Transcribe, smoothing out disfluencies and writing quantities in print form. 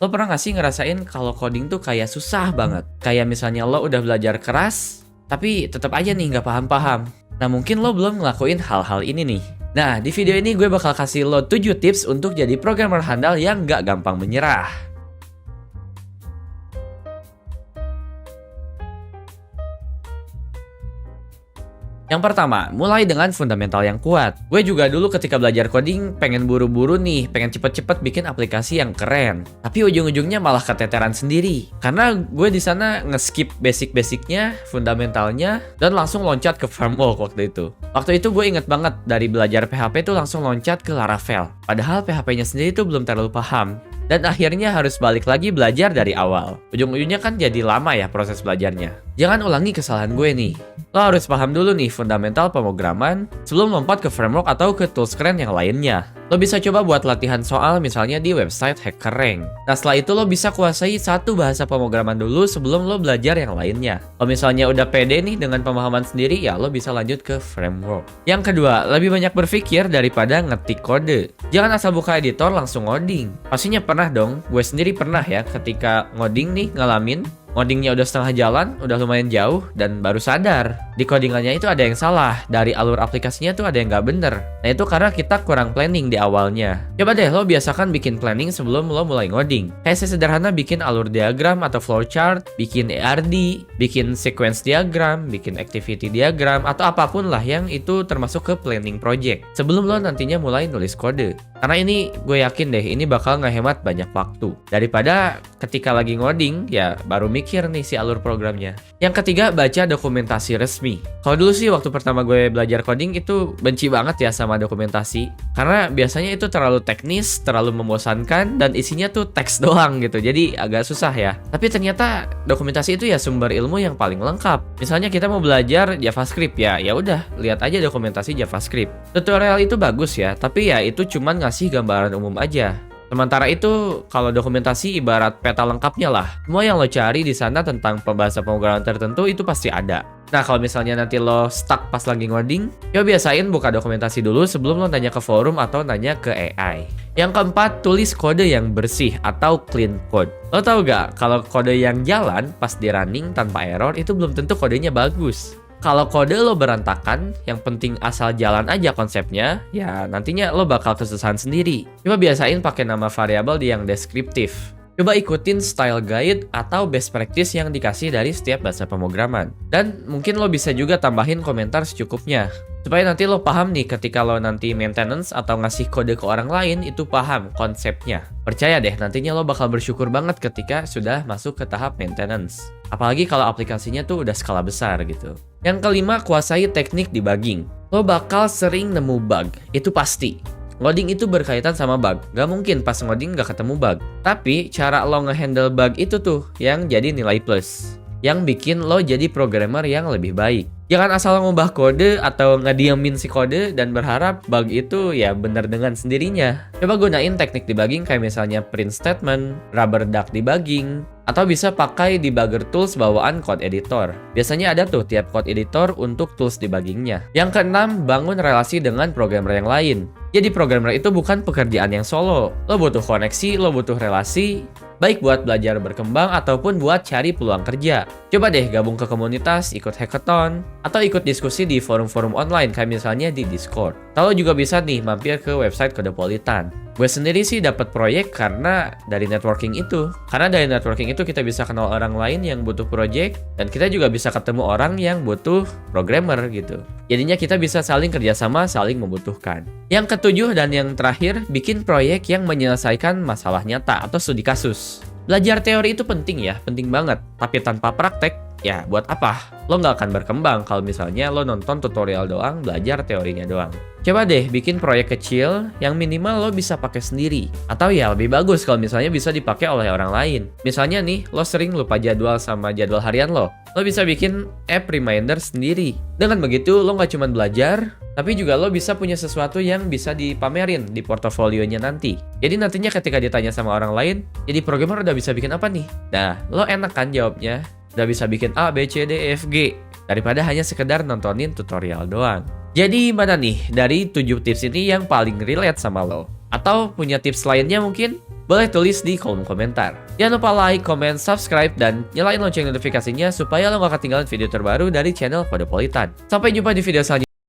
Lo pernah gak sih ngerasain kalau coding tuh kayak susah banget? Kayak misalnya lo udah belajar keras, tapi tetap aja nih nggak paham-paham. Nah mungkin lo belum ngelakuin hal-hal ini nih. Nah di video ini gue bakal kasih lo 7 tips untuk jadi programmer handal yang nggak gampang menyerah. Yang pertama, mulai dengan fundamental yang kuat. Gue juga dulu ketika belajar coding pengen buru-buru nih, pengen cepet-cepet bikin aplikasi yang keren. Tapi ujung-ujungnya malah keteteran sendiri. Karena gue di sana nge-skip basic-basicnya, fundamentalnya, dan langsung loncat ke framework waktu itu. Waktu itu gue inget banget dari belajar PHP tuh langsung loncat ke Laravel. Padahal PHP-nya sendiri tuh belum terlalu paham. Dan akhirnya harus balik lagi belajar dari awal. Ujung-ujungnya kan jadi lama ya proses belajarnya. Jangan ulangi kesalahan gue nih. Lo harus paham dulu nih fundamental pemrograman sebelum lompat ke framework atau ke tools keren yang lainnya. Lo bisa coba buat latihan soal misalnya di website HackerRank. Nah setelah itu lo bisa kuasai satu bahasa pemrograman dulu sebelum lo belajar yang lainnya. Kalau misalnya udah pede nih dengan pemahaman sendiri ya lo bisa lanjut ke framework. Yang kedua, lebih banyak berpikir daripada ngetik kode. Jangan asal buka editor langsung ngoding. Pastinya pernah dong, gue sendiri pernah ya ketika ngoding nih ngalamin. Ngodingnya udah setengah jalan, udah lumayan jauh, dan baru sadar di codingannya itu ada yang salah. Dari alur aplikasinya tuh ada yang nggak bener. Nah itu karena kita kurang planning di awalnya. Coba deh lo biasakan bikin planning sebelum lo mulai ngoding. Kayak sesederhana bikin alur diagram atau flowchart, bikin ERD, bikin sequence diagram, bikin activity diagram, atau apapun lah yang itu termasuk ke planning project. Sebelum lo nantinya mulai nulis kode. Karena ini gue yakin deh ini bakal ngehemat banyak waktu. Daripada ketika lagi ngoding ya baru mikir nih si alur programnya. Yang ketiga, baca dokumentasi resmi. Kalau dulu sih waktu pertama gue belajar coding itu benci banget ya sama dokumentasi. Karena biasanya itu terlalu teknis, terlalu membosankan, dan isinya tuh teks doang gitu. Jadi agak susah ya. Tapi ternyata dokumentasi itu ya sumber ilmu yang paling lengkap. Misalnya kita mau belajar JavaScript ya udah lihat aja dokumentasi JavaScript. Tutorial itu bagus ya, tapi ya itu cuman ngasih gambaran umum aja. Sementara itu, kalau dokumentasi ibarat peta lengkapnya lah. Semua yang lo cari di sana tentang pembahasan pemrograman tertentu itu pasti ada. Nah, kalau misalnya nanti lo stuck pas lagi ngoding, ya biasain buka dokumentasi dulu sebelum lo nanya ke forum atau nanya ke AI. Yang keempat, tulis kode yang bersih atau clean code. Lo tau gak, kalau kode yang jalan pas di running tanpa error itu belum tentu kodenya bagus. Kalau kode lo berantakan, yang penting asal jalan aja konsepnya, ya nantinya lo bakal kesusahan sendiri. Coba biasain pakai nama variabel di yang deskriptif. Coba ikutin style guide atau best practice yang dikasih dari setiap bahasa pemrograman. Dan mungkin lo bisa juga tambahin komentar secukupnya. Supaya nanti lo paham nih ketika lo nanti maintenance atau ngasih kode ke orang lain itu paham konsepnya. Percaya deh nantinya lo bakal bersyukur banget ketika sudah masuk ke tahap maintenance. Apalagi kalau aplikasinya tuh udah skala besar gitu. Yang kelima, kuasai teknik debugging. Lo bakal sering nemu bug, itu pasti. Ngoding itu berkaitan sama bug. Gak mungkin pas ngoding gak ketemu bug. Tapi cara lo ngehandle bug itu tuh yang jadi nilai plus. Yang bikin lo jadi programmer yang lebih baik. Jangan asal ngubah kode atau ngediemin si kode dan berharap bug itu ya benar dengan sendirinya. Coba gunain teknik debugging kayak misalnya print statement, rubber duck debugging, atau bisa pakai debugger tools bawaan code editor. Biasanya ada tuh tiap code editor untuk tools debuggingnya. Yang keenam, bangun relasi dengan programmer yang lain. Jadi programmer itu bukan pekerjaan yang solo. Lo butuh koneksi, lo butuh relasi, baik buat belajar berkembang ataupun buat cari peluang kerja. Coba deh gabung ke komunitas, ikut hackathon, atau ikut diskusi di forum-forum online kayak misalnya di Discord. Atau juga bisa nih mampir ke website Codepolitan. Gue sendiri sih dapat proyek karena dari networking itu. Karena dari networking itu kita bisa kenal orang lain yang butuh proyek, dan kita juga bisa ketemu orang yang butuh programmer gitu. Jadinya kita bisa saling kerjasama, saling membutuhkan. Yang ketujuh dan yang terakhir, bikin proyek yang menyelesaikan masalah nyata atau studi kasus. Belajar teori itu penting ya, penting banget. Tapi tanpa praktek, ya buat apa? Lo nggak akan berkembang kalau misalnya lo nonton tutorial doang, belajar teorinya doang. Coba deh bikin proyek kecil yang minimal lo bisa pakai sendiri. Atau ya lebih bagus kalau misalnya bisa dipakai oleh orang lain. Misalnya nih, lo sering lupa jadwal sama jadwal harian lo. Lo bisa bikin app reminder sendiri. Dengan begitu lo nggak cuma belajar, tapi juga lo bisa punya sesuatu yang bisa dipamerin di portofolionya nanti. Jadi nantinya ketika ditanya sama orang lain, jadi programmer udah bisa bikin apa nih? Nah, lo enak kan jawabnya? Udah bisa bikin A, B, C, D, E, F, G. Daripada hanya sekedar nontonin tutorial doang. Jadi mana nih dari 7 tips ini yang paling relate sama lo? Atau punya tips lainnya mungkin? Boleh tulis di kolom komentar. Jangan lupa like, comment, subscribe, dan nyalain lonceng notifikasinya supaya lo gak ketinggalan video terbaru dari channel Kodepolitan. Sampai jumpa di video selanjutnya.